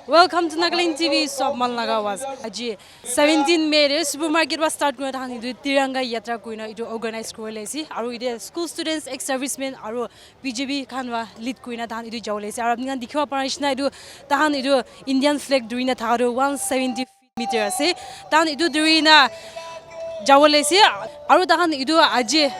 Welcome to Nagaland TV. Sob man laga was. Aji 17 May re supermarket was start kuna thani du Tiranga Yatra kuina idu organize korele si. Aru ide school students, ex servicemen aru PGB khanwa lead kuina than idu jawle si. Aru apni dikhiwa parishna idu tahan idu Indian flag durina tharu 170 meter ase. Tahan idu durina jawle si. Aru tahan idu aji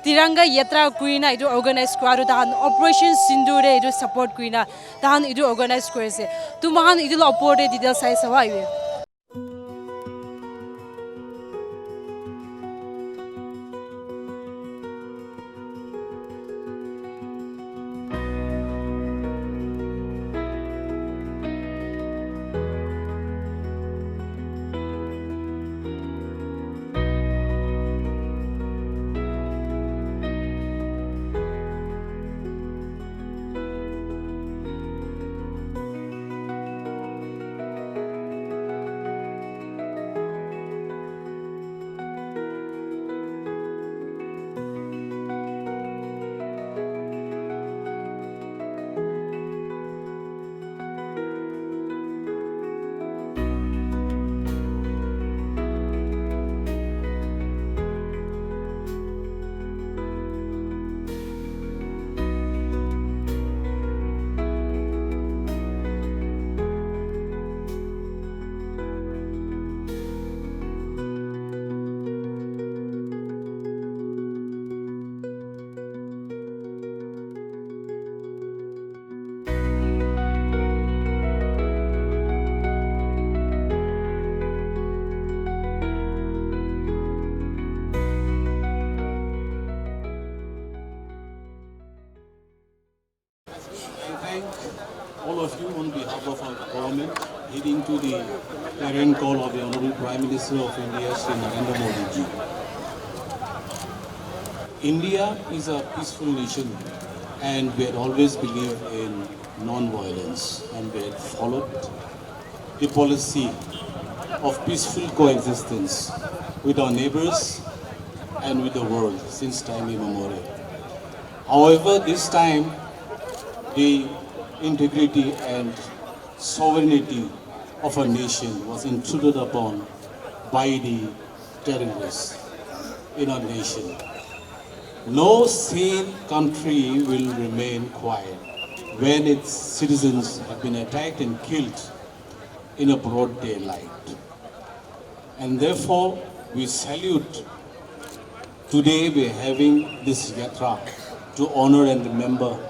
Tiranga Yatra Kuina idu organize kwaru tahan Operation Sindure idu support kuina tahan idu organize korese. Tu mahan idu la opore detail sai sawa iwe. Thank all of you on behalf of our government, heeding to the clarion call of the Honorable Prime Minister of India, Sri Narendra Modi ji. India is a peaceful nation, and we had always believed in non-violence, and we had followed the policy of peaceful coexistence with our neighbors and with the world since time immemorial. However, this time the integrity and sovereignty of a nation was intruded upon by the terrorists in our nation. No sane country will remain quiet when its citizens have been attacked and killed in a broad daylight. And therefore, we salute. Today we are having this yatra to honor and remember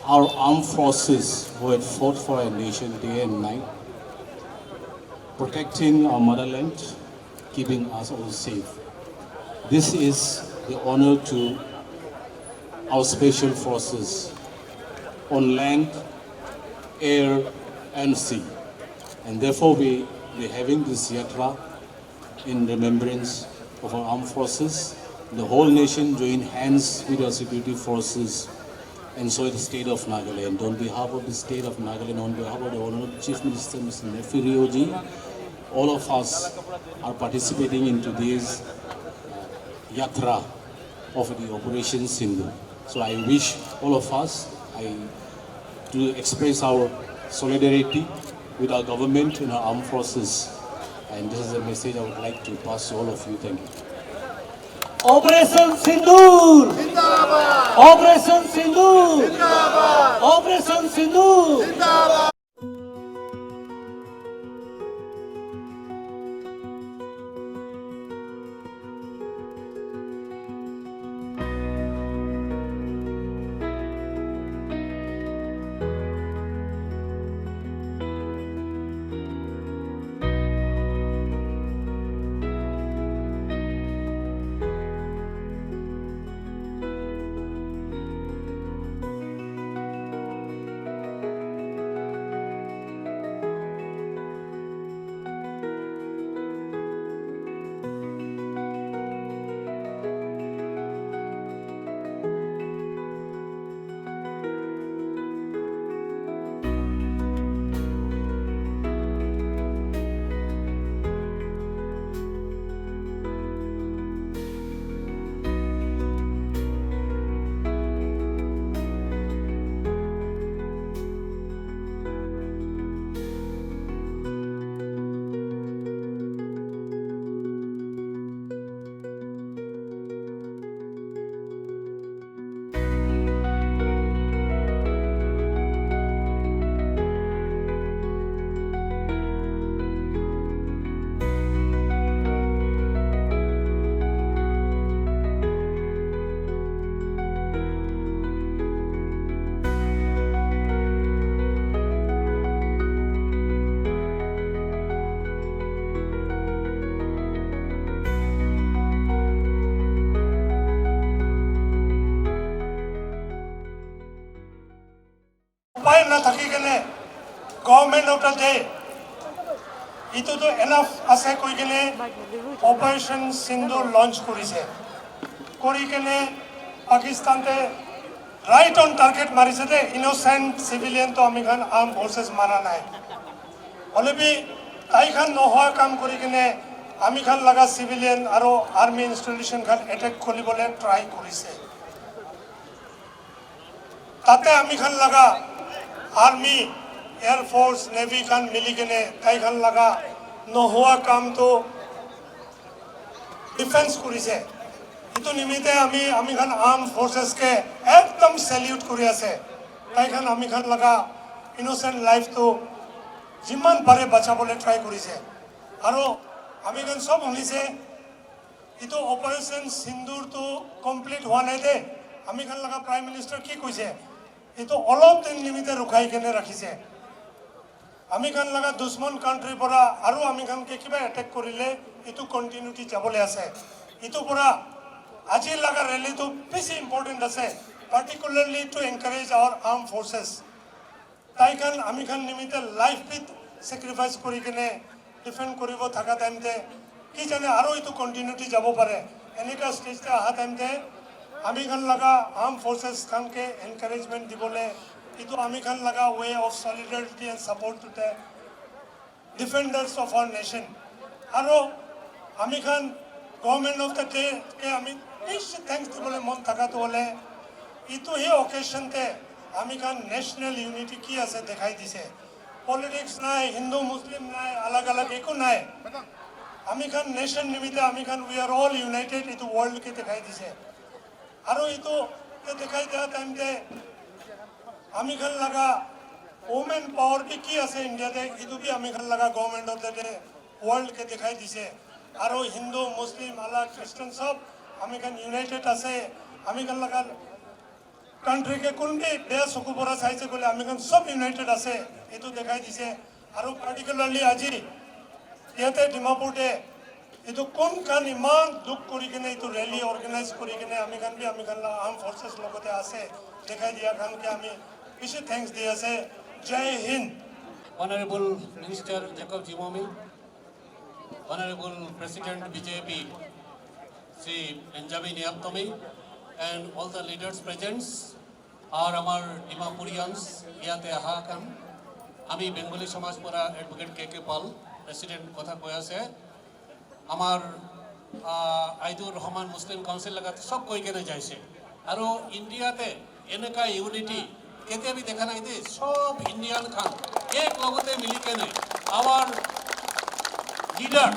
our armed forces who had fought for our nation day and night, protecting our motherland, keeping us all safe. This is the honor to our special forces on land, air, and sea. And therefore we are having this yatra in remembrance of our armed forces. The whole nation join hands with our security forces, and so the state of Nagaland. On behalf of the state of Nagaland, on behalf of the Honorable Chief Minister, Mr. Nefi Rioji, all of us are participating in today's yatra of the Operation Sindhu. So I wish all of us to express our solidarity with our government and our armed forces. And this is a message I would like to pass to all of you. Thank you. Operation Sindoor! Zindabad! Operation Sindoor! Zindabad! Operation Sindoor! Zindabad! উপায় নাথাকি কেনে government of the day ইটোতো enough আছে কৈ কেনে operation সিন্দুৰ launch কৰিছে কৰি কেনে পাকিস্তানতে ৰাইট অন টাৰ্গেট মাৰিছে দে ইন'চেণ্ট চিভিলিয়ানটো আমি খান আৰ্ম ফৰ্চেছ মাৰা নাই অলৰেডি তাইখান নোহোৱা কাম কৰি কেনে আমি খান লগা চিভিলিয়ান আৰু আৰ্মি ইনষ্টিটিউশ্যন খান এটেক কৰিবলৈ ট্ৰাই কৰিছে তাতে আমি খান লগা আৰ্মি এয়াৰফ'ৰ্চ নেভি খান মিলি কেনে তাইখান লগা নোহোৱা কামটো ডিফেন্স কৰিছে ইটো নিমিত্তে আমি খান আৰ্ম ফৰ্চেছকে একদম চেলিউট কৰি আছে তাইখান আমি খান লগা ইন'চেণ্ট লাইফটো যিমান পাৰে বাচাবলৈ ট্ৰাই কৰিছে আৰু আমি খান চব শুনিছে ইটো অপাৰেশ্যন সিন্দুৰটো কমপ্লিট হোৱা নাই দে আমি খান লগা প্ৰাইম মিনিষ্টাৰ কি কৈছে এইটো অলপ দিন নিমিত্তে ৰখাই কেনে ৰাখিছে আমি খান লগা দুশ্মন কাণ্ট্ৰিৰ পৰা আৰু আমি খানকে কিবা এটেক কৰিলে এইটো কণ্টিনিউটি যাবলৈ আছে ইটোৰ পৰা আজি লগা ৰেলীটো বেছি ইম্পৰ্টেণ্ট আছে particularly to encourage our arm forces তাইখান আমি খান নিমিত্তে লাইফ বিথ চেক্ৰিফাইচ কৰি কেনে ডিফেণ্ড কৰিব থকা টাইমতে কি জানে আৰু এইটো কণ্টিনিউটি যাব পাৰে এনেকুৱা ষ্টেজতে অহা টাইমতে আমি খান লগা আৰ্ম ফৰ্চেছ খানকে এনকাৰেজমেণ্ট দিবলৈ এইটো আমি খান লগা way of solidarity and support to the defenders of our nation আৰু আমি খান গভৰ্ণমেণ্ট অফ দ্য ডেকে আমি নিশ্চয় থেংকছ দিবলৈ মন থকাটো হ'লে এইটো সেই অকেশ্যনতে আমি খান নেশ্যনেল ইউনিটি কি আছে দেখাই দিছে পলিটিক্স নাই হিন্দু মুছলিম নাই আলাগ আলাগ একো নাই আমি খান নেশ্যন নিমিত্তে আমি খান উই আৰ অল ইউনাইটেড এইটো ৱৰ্ল্ডকে দেখাই দিছে আৰু এইটো দেখাই দিয়া টাইমতে আমি খান লগা ওমেন পাৱাৰ কি আছে ইণ্ডিয়াতে এইটো কি আমি খান লগা গভৰ্ণমেণ্ট অফ দ্য ডে ৱৰ্ল্ডকে দেখাই দিছে আৰু হিন্দু মুছলিম আলাগ খ্ৰীষ্টান চব আমি খান ইউনাইটেড আছে আমি খান লগা কাণ্ট্ৰিকে কোনটি বেয়া চকু পৰা চাইছে ক'লে আমি খান চব ইউনাইটেড আছে এইটো দেখাই দিছে আৰু পাৰ্টিকুলাৰলি আজি ইয়াতে ডিমাপুৰতে এইটো কোন খান ইমান দুখ কৰি কেনে এইটো ৰেলী অৰ্গেনাইজ কৰি কেনে আমি খান আৰ্ম ফৰ্চেছ লগতে আছে দেখাই দিয়া খানকে আমি বেছি থেংকছ দি আছে জয় Hind Honorable Minister Jacob Jimomi, Honorable President BJP Sri Benjamin Yaptomi, and all the leaders present are our Dimapurians ইয়াতে আহা কাম আমি বেঙ্গলি সমাজ পৰা এডভোকেট কে পাল প্ৰেসিডেন্ট কথা কৈ আছে আমাৰ আইদুৰ ৰহমান মুছলিম কাউন্সিল লগাত সব কৈ কেনে যাইছে আৰু ইণ্ডিয়াতে এনেকা ইউনিটি কেতিয়া भी দেখা নাই দে সব ইন্ডিয়ান খান एक लगते मिली के नहीं आवर लीडर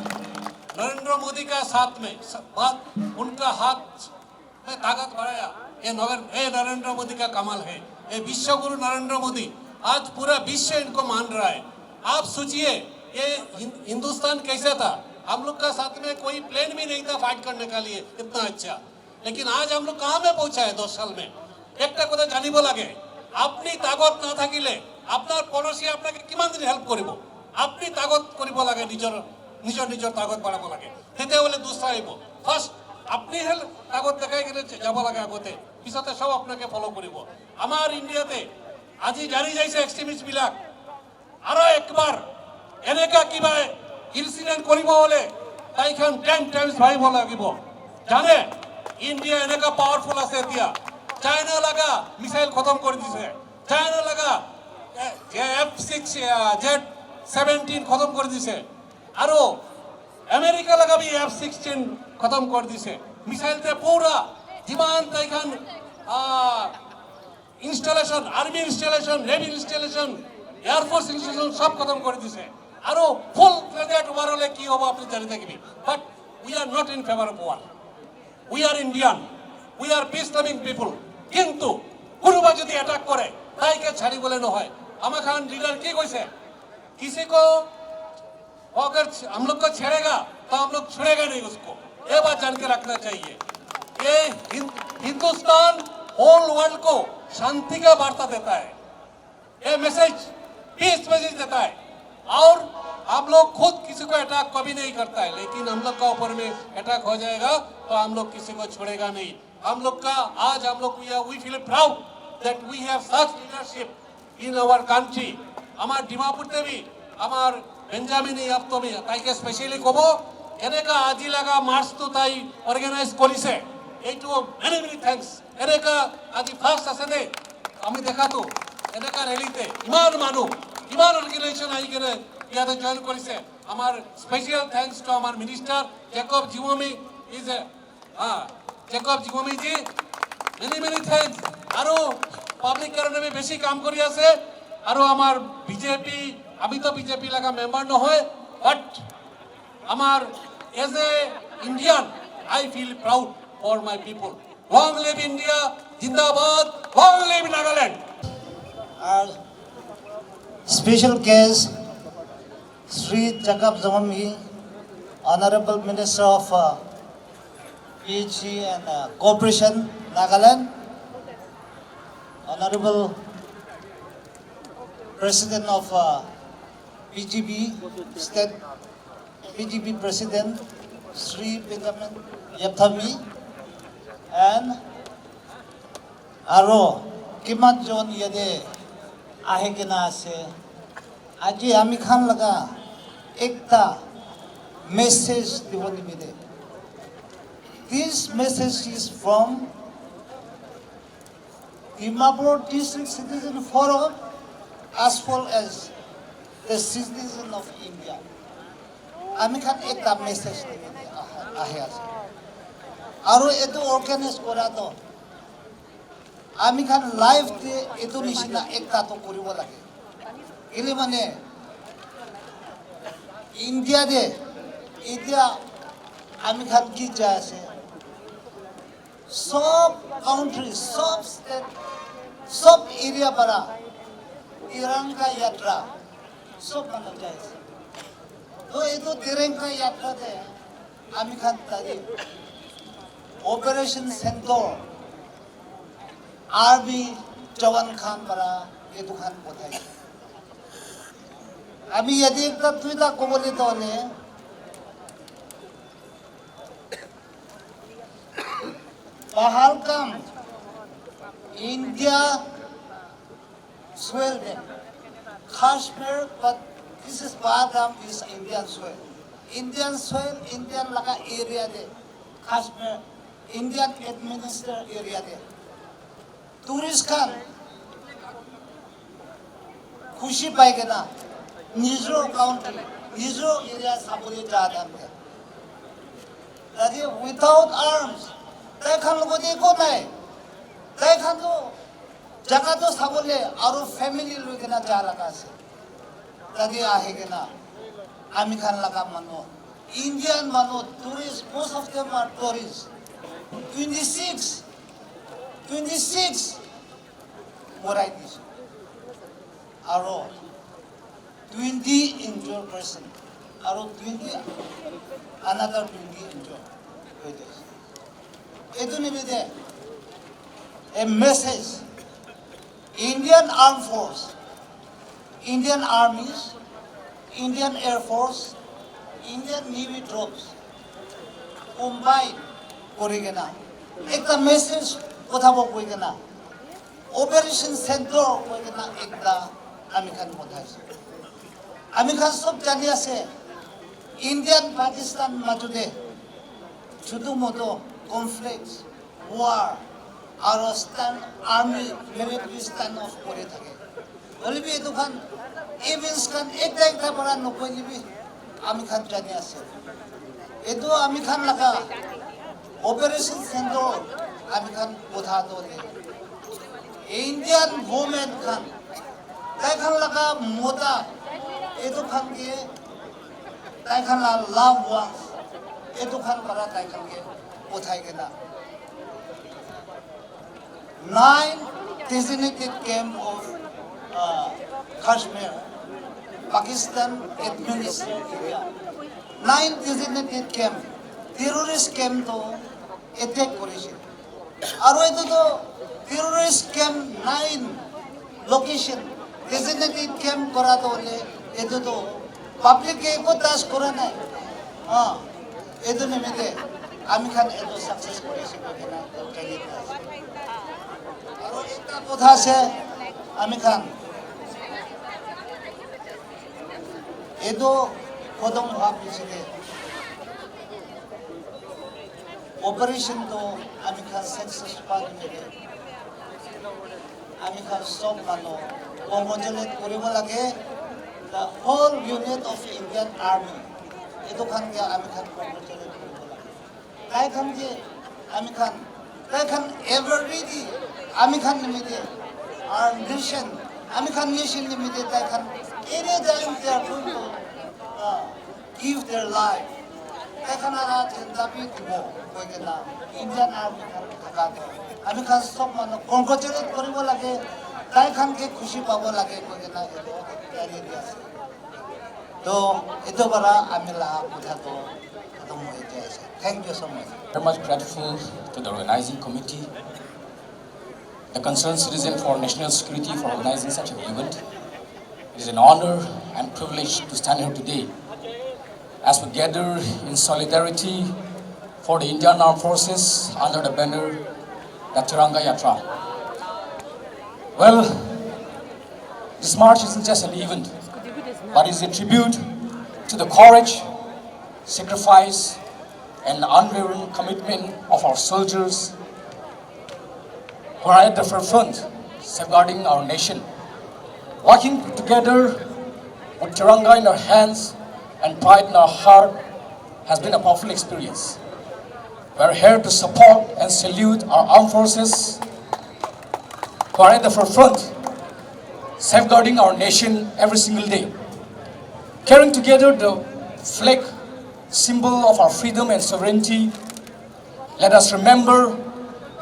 नरेंद्र मोदी का साथ में बात उनका हाथ में ताकत बढ़ाया ये नरेंद्र मोदी का कमाल है ये विश्व गुरु नरेंद्र मोदी आज पूरा विश्व इनको मान रहा है आप सोचिए ये हिंदुस्तान कैसा था हम लोग का साथ में कोई प्लेन भी नहीं था फाइट करने का लिए इतना अच्छा लेकिन आज हम लोग कहाँ में पहुंचा है 2 साल में एक কথা জানিব লাগে আপনি তাগত না থাকিলে আপনার পড়োশী আপনাকে কিমান দিন হেল্প কৰিব আপনি তাগত কৰিব লাগে নিজৰ তাগত বাঢ়াব লাগে তেতিয়াহ'লে দুসরা আহিব ফার্স্ট আপনি তাগত দেখাই কিনে যাব লাগে আগতে পিছতে সব আপনাকে ফলো কৰিব আমাৰ ইণ্ডিয়াতে আজি জাৰি যাইছে এক্সট্ৰিমিষ্ট বিলাক আৰু একবাৰ এনেকা কিবা ইনসিডেন্ট কৰিব হলে তাইখন 10 টাইমছ ভাবিব লাগিব জানে ইণ্ডিয়া এনেকা পাৱাৰফুল আছে এতিয়া চাইনা লগা মিসাইল খতম করে দিছে চাইনা লগা F-17 খতম করে দিছে আর আমেরিকা লগা भी F-16 খতম করে দিছে মিসাইলতে পুরা যিমান তাইখান installation army installation navy installation air force installation সব খতম করে দিছে আর ফুল ফ্লেজড ওয়ার হলে কি হবে আপনি জানি থাকবেন but we are not in favour of war we are Indian we are peace loving people কিন্তু কোনোবা যদি অ্যাটাক করে তাইকে ছাড়িবলে নহয় আমার খান लीडर की কইছে किसी को अगर हम लोग को छेड़ेगा तो हम लोग छोड़ेगा नहीं उसको ये बात जान के रखना चाहिए ये हिंदुस्तान होल वर्ल्ड को शांति का वार्ता देता है ये मैसेज पीस मैसेज देता है और हम लोग खुद किसी को अटैक कभी नहीं करता है लेकिन हम लोग का ऊपर में अटैक हो जाएगा तो हम लोग किसी को छोड़ेगा नहीं हम लोग का आज हम लोग we feel proud that we have such leadership in our country. Amar Dimapur Devi, Amar Benjamin Yaptomi, Taike specially Kobo, Eneka Ajilaga Mars to Tai organized Kolise. Eight many, many thanks. Eneka Adi first Asane, Ami Dekatu, Eneka Relite, Iman Manu, Iman organization Aikene, Yada join Kolise. Amar special thanks to our minister, Jacob Jimomi is a Jacob Jimomi ji, many, many thanks. Aro public karone me beshi kaam kori ase. Aro amar BJP, ami to BJP laga member no hoy, but amar as a Indian, I feel proud for my people. Long live India, Jindabad, long live Nagaland. Our special guest, Sri Jacob Jimomi, Honorable Minister of PG and Cooperation, Nagaland, Honorable President of PGB, State PGB President, Sri Benjamin Yaptomi, and Aro Kimat John Yade Ahekena se Aji Ami Khan laga ekta message devoni mide. This message is from Dimapur District Citizen Forum as well as the citizen of India. Ami Khan ekta message devoni ahe ase. Aro etu organize kora to Ami Khan live te etu nishina ekta to koribo lage. Ele mane India de India Ami Khan ki jai ase. Sub countries, sub state, sub area para Tiranga Yatra, sub mana jai ase. To etu Tiranga Yatra de Ami Khan tadi Operation Centaur Army Jawan Khan para etu Khan bothai. Ami yadi ekta tuita kobole tole Pahalgam, India soil de Kashmir, but this is Pahalgam is Indian soil. Indian soil, Indian laga area de Kashmir, Indian administered area de. Tourist Khan, Kushi Paigana, Nijo County, Nijo area Saburi Jadam. That is without arms. তাই খান লোক একো নাই তাই খান তো জায়গা তো চাবলে আৰু ফ্যামিলি লৈ কেনা যা লাগা আছে তাদি আহে কেনা আমি খান লাগা মানুহ ইণ্ডিয়ান মানুহ tourist most of them are tourists 26 মৰাই দিছে আৰু 20 injured person আৰু 20 another 20 injured হৈ গৈছে Etu nibide a message Indian Armed Force, Indian Armies, Indian Air Force, Indian Navy troops combined korigena. Ekta message kothabo koigena. Operation Centaur koigena ekta Ami Khan bothaise. Ami Khan sob jani ase Indian Pakistan majude chudu moto conflicts, war, or stand army, military stand off kore thake. Olibi etu khan events khan ekta bara nokoi libi Ami Khan jani ase. Etu Ami Khan laga Operation Centaur Ami Khan botha dole. Indian women khan tai khan laga mota etu khan ke tai khan la loved ones etu khan bara tai khan ke Uthai 9 designated camp of Kashmir, Pakistan administered area. 9 designated camp, terrorist camp to attack করেছে। আর এতো তো terrorist camp 9 location designated camp করা তো হলে এতো তো public কে একো দাস করে নাই। হ্যাঁ, এতো নিমিতে Ami Khan eto success করেছে কেনা জানি আছে আর একটা কথা আছে Ami Khan एदो खोदम हुआ पिछले ऑपरेशन तो अमेरिका सक्सेसफुल मिले अमेरिका सब मानो कॉन्ग्रेचुलेट करिब लागे the whole unit of Indian Army edo khan ke America congratulate koribo lage tai khan ke America tai khan everybody America nimite our nation America nation nimite tai khan any time they are going to give their life এখানারা চিন্তাবি দিব কইকেনা Indian army খান থাকা আমি খান সব মানে congratulate করিব লাগে তাই খানকে খুশি পাব লাগে কইকেনা এতো তৈরি আছে তো এতো বারা আমি লা কথা তো খতম হয়ে যাচ্ছে thank you so much Very much grateful to the organizing committee, the concerned citizen for national security for organizing such an event. It is an honor and privilege to stand here today as we gather in solidarity for the Indian Armed Forces under the banner the Tiranga Yatra. Well, this march isn't just an event, but is a tribute to the courage, sacrifice, and unwavering commitment of our soldiers who are at the forefront, safeguarding our nation. Working together with Tiranga in our hands and pride in our heart has been a powerful experience. We are here to support and salute our armed forces who are at the forefront, safeguarding our nation every single day. Carrying together the flag, symbol of our freedom and sovereignty, let us remember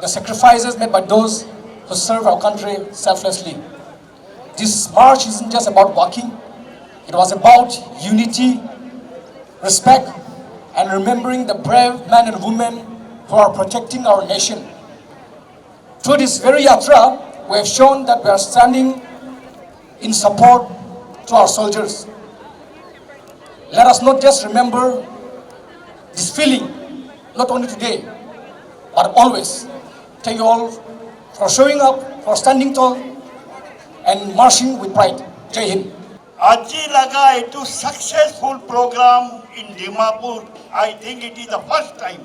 the sacrifices made by those who serve our country selflessly. This march isn't just about walking, it was about unity, respect, and remembering the brave men and women who are protecting our nation. Through this very yatra, we have shown that we are standing in support to our soldiers. Let us not just remember this feeling, not only today, but always. Thank you all for showing up, for standing tall, and marching with pride. Jai Hind. Aji laga itu successful program in Dimapur. I think it is the first time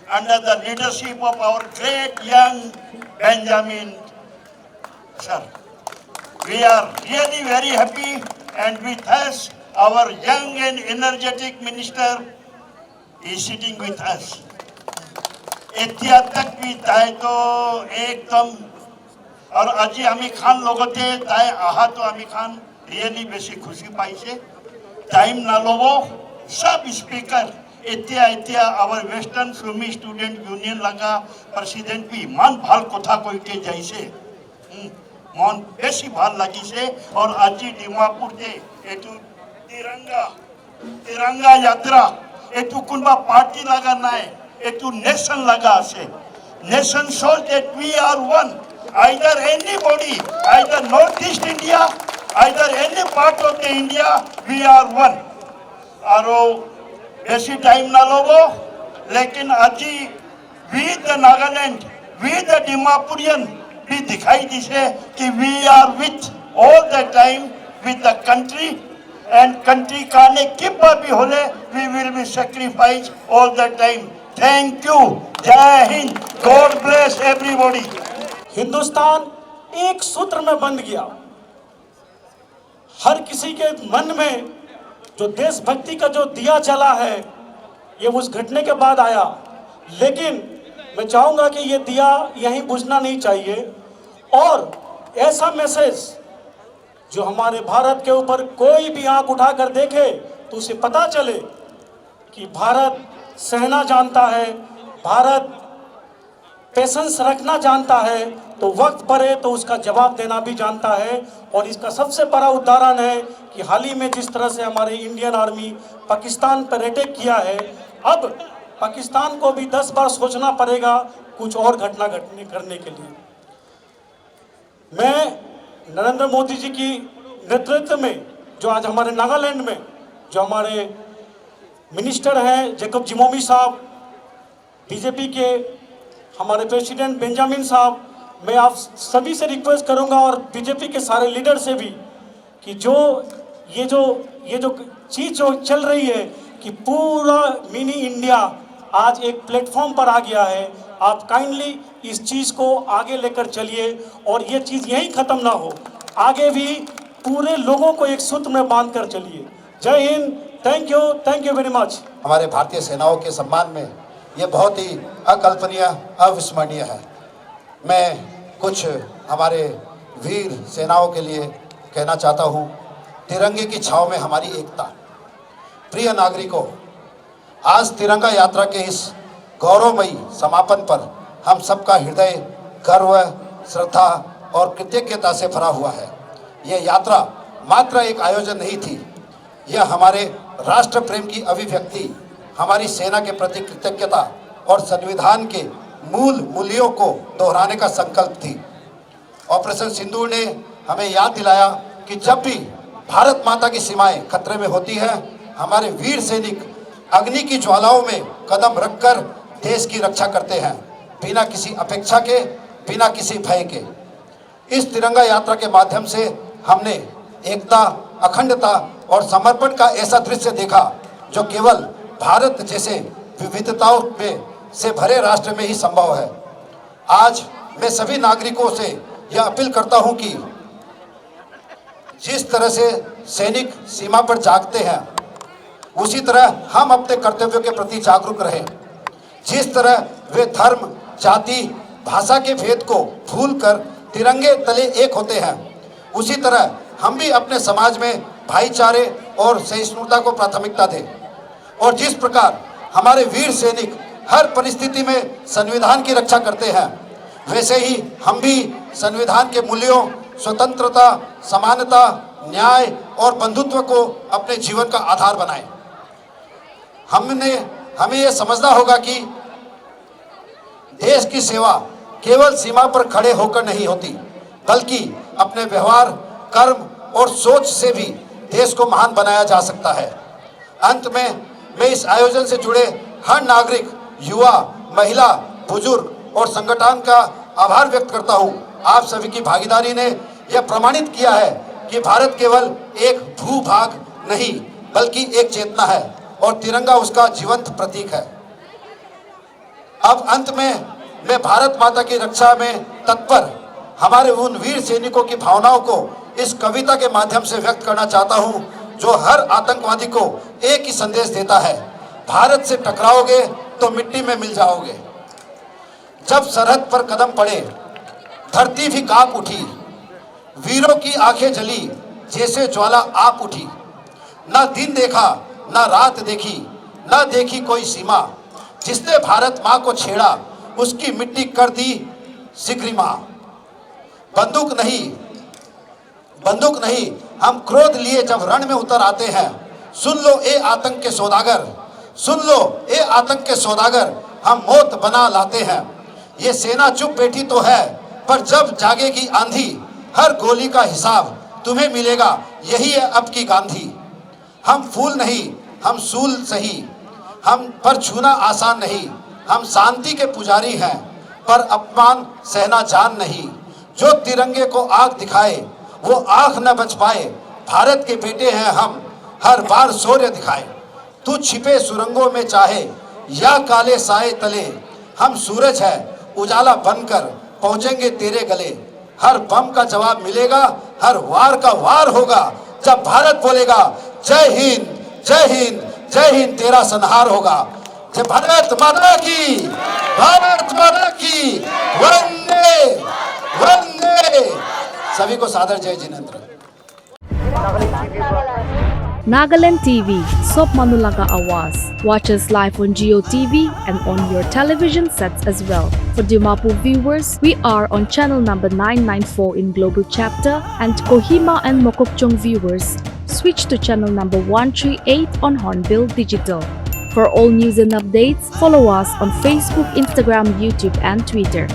under the leadership of our great young Benjamin sir. We are really very happy and with us our young and energetic minister is sitting with us. এতিয়া तक भी ताई तो एकदम और আজি আমি খান লগতে তাই আহা তো আমি খান রিয়েলি বেশি খুশি পাইছে টাইম না লব সব স্পিকার এতিয়া এতিয়া আবার ওয়েস্টার্ন সুমি স্টুডেন্ট ইউনিয়ন লাগা প্রেসিডেন্ট বি মান ভাল কথা কইতে যাইছে মন বেশি ভাল লাগিছে और আজি ডিমাপুরতে এটু তিরঙ্গা যাত্রা এটু কোনবা পার্টি লাগা নাই এটু নেশন লাগা আছে nation shows that we are one either anybody either northeast India either any part of the India we are one aro বেশি টাইম না লব लेकिन আজি with the Nagaland with the Dimapurian भी दिखाई दिसे कि we are with all the time with the country and country काने किब्बा भी होले we will be sacrificed all the time. Thank you. Jai Hind. God bless everybody. Hindustan एक सूत्र में बंध गया। हर किसी के मन में जो देशभक्ति का जो दिया जला है ये उस घटने के बाद आया, लेकिन मैं चाहूंगा कि ये दिया यहीं बुझना नहीं चाहिए और ऐसा मैसेज जो हमारे भारत के ऊपर कोई भी आंख उठाकर देखे तो उसे पता चले कि भारत सहना जानता है, भारत पेशेंस रखना जानता है, तो वक्त पड़े तो उसका जवाब देना भी जानता है। और इसका सबसे बड़ा उदाहरण है कि हाल ही में जिस तरह से हमारे इंडियन आर्मी पाकिस्तान पर अटैक किया है, अब पाकिस्तान को भी 10 बार सोचना पड़ेगा कुछ और घटना करने के लिए। मैं नरेंद्र मोदी जी की नेतृत्व में जो आज हमारे नागालैंड में जो हमारे मिनिस्टर हैं जैकब जिमोमी साहब, बीजेपी के हमारे प्रेसिडेंट बेंजामिन साहब, मैं आप सभी से रिक्वेस्ट करूंगा और बीजेपी के सारे लीडर से भी कि जो ये जो चीज जो चल रही है कि पूरा मिनी इंडिया आज एक प्लेटफॉर्म पर आ गया है, आप काइंडली इस चीज को आगे लेकर चलिए और ये चीज यहीं खत्म ना हो, आगे भी पूरे लोगों को एक सूत्र में बांध कर चलिए। जय Hind, thank you very much. हमारे भारतीय सेनाओं के सम्मान में ये बहुत ही अकल्पनीय, अविस्मरणीय है। मैं कुछ हमारे वीर सेनाओं के लिए कहना चाहता हूँ। तिरंगे की छाव में हमारी एकता। प्रिय नागरिकों, आज तिरंगा यात्रा के इस गौरवमयी समापन पर हम सबका हृदय गर्व, श्रद्धा और कृतज्ञता से भरा हुआ है। यह यात्रा मात्र एक आयोजन नहीं थी, यह हमारे राष्ट्र प्रेम की अभिव्यक्ति, हमारी सेना के प्रति कृतज्ञता और संविधान के मूल मूल्यों को दोहराने का संकल्प थी। ऑपरेशन सिंदूर ने हमें याद दिलाया कि जब भी भारत माता की सीमाएं खतरे में होती है, हमारे वीर सैनिक अग्नि की ज्वालाओं में कदम रखकर देश की रक्षा करते हैं, बिना किसी अपेक्षा के, बिना किसी भय के। इस तिरंगा यात्रा के माध्यम से हमने एकता, अखंडता और समर्पण का ऐसा दृश्य देखा जो केवल भारत जैसे विविधताओं में से भरे राष्ट्र में ही संभव है। आज मैं सभी नागरिकों से यह अपील करता हूं कि जिस तरह से सैनिक सीमा पर जागते हैं, उसी तरह हम अपने कर्तव्यों के प्रति जागरूक रहें। जिस तरह वे धर्म, जाति, भाषा के भेद को भूलकर तिरंगे तले एक होते हैं, उसी तरह हम भी अपने समाज में भाईचारे और सहिष्णुता को प्राथमिकता दें। और जिस प्रकार हमारे वीर सैनिक हर परिस्थिति में संविधान की रक्षा करते हैं, वैसे ही हम भी संविधान के मूल्यों, स्वतंत्रता, समानता, न्याय और बंधुत्व को अपने जीवन का आधार बनाएं। हमें यह समझना होगा कि देश की सेवा केवल सीमा पर खड़े होकर नहीं होती, बल्कि अपने व्यवहार, कर्म और सोच से भी देश को महान बनाया जा सकता है। अंत में मैं इस आयोजन से जुड़े हर नागरिक, युवा, महिला, बुजुर्ग और संगठन का आभार व्यक्त करता हूं। आप सभी की भागीदारी ने यह प्रमाणित किया है कि भारत केवल एक भूभाग नहीं, बल्कि एक चेतना है और तिरंगा उसका जीवंत प्रतीक है। अब अंत में मैं भारत माता की रक्षा में तत्पर हमारे उन वीर सैनिकों की भावनाओं को इस कविता के माध्यम से व्यक्त करना चाहता हूं, जो हर आतंकवादी को एक ही संदेश देता है: भारत से टकराओगे तो मिट्टी में मिल जाओगे। जब सरहद पर कदम पड़े, धरती भी कांप उठी, वीरों की आंखें जली जैसे ज्वाला आप उठी। ना दिन देखा, ना रात देखी, ना देखी कोई सीमा, जिसने भारत माँ को छेड़ा उसकी मिट्टी कर दी सिकरी माँ। बंदूक नहीं, हम क्रोध लिए जब रण में उतर आते हैं। सुन लो ए आतंक के सौदागर, सुन लो ए आतंक के सौदागर, हम मौत बना लाते हैं। ये सेना चुप बैठी तो है, पर जब जागेगी आंधी, हर गोली का हिसाब तुम्हें मिलेगा, यही है अब की गांधी। हम फूल नहीं, हम सूल सही, हम पर छूना आसान नहीं। हम शांति के पुजारी हैं, पर अपमान सहना जान नहीं। जो तिरंगे को आग दिखाए, वो आंख न बच पाए। भारत के बेटे हैं हम, हर बार शौर्य दिखाए। तू छिपे सुरंगों में चाहे या काले साए तले, हम सूरज है उजाला बनकर पहुंचेंगे तेरे गले। हर बम का जवाब मिलेगा, हर वार का वार होगा, जब भारत बोलेगा जय हिंद, जय हिंद, जय हिंद, तेरा संहार होगा। जय भारत माता की, भारत माता की, वंदे वंदे। सभी को सादर जय Jinendra. Nagaland TV, Sop Manulaga Awas. Watch us live on Geo TV and on your television sets as well. For Dimapur viewers, we are on channel number 994 in Global Chapter, and Kohima and Mokokchung viewers, switch to channel number 138 on Hornbill Digital. For all news and updates, follow us on Facebook, Instagram, YouTube and Twitter.